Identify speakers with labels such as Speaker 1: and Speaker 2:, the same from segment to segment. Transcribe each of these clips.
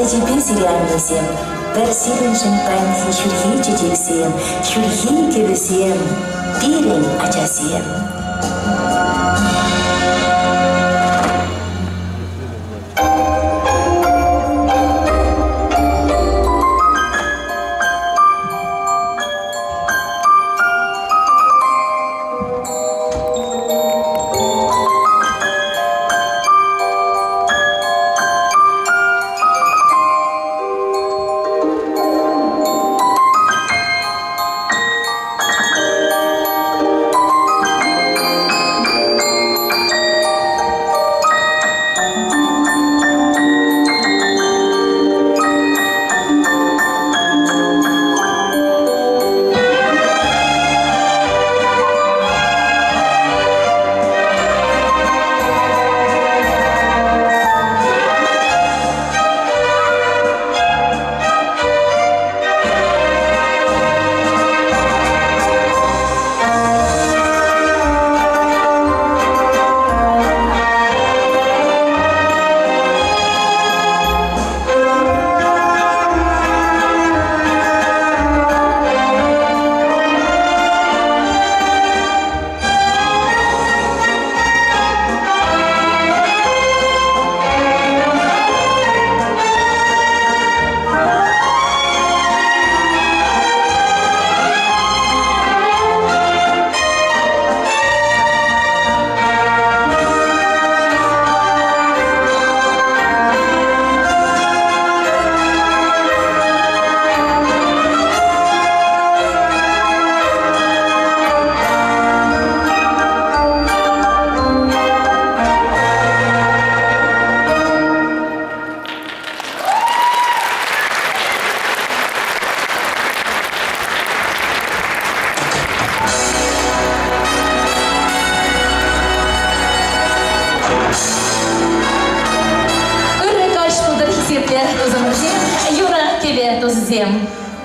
Speaker 1: тепе сирианнесем, бір сиреншін пәнхи шүрхи чечексем, шүрхи кебесем, пирен ачасем.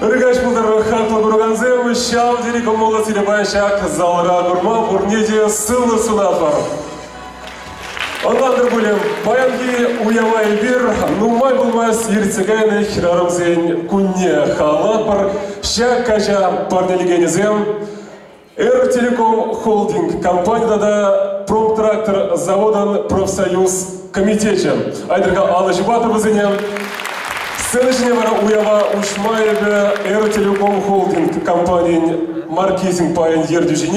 Speaker 2: Рыгач булдыр хаклы бурганзем, шав дириком молла силебайшак, залра гурма, бурнеде сылы сунатвар. Ондандыр бөлем, баянги уявай бир, нумай булмас ерцегайны хирарымзен кунне халат бар, шак кажа парнелигенезем, Телеком Холдинг компанияда да промтрактор заводан профсоюз комитете. Айдырга алышы батыр бізінен. Сценочне бара уява ушмайбе Телеком Холдинг компанияның маркетинг пайын ердюжіне.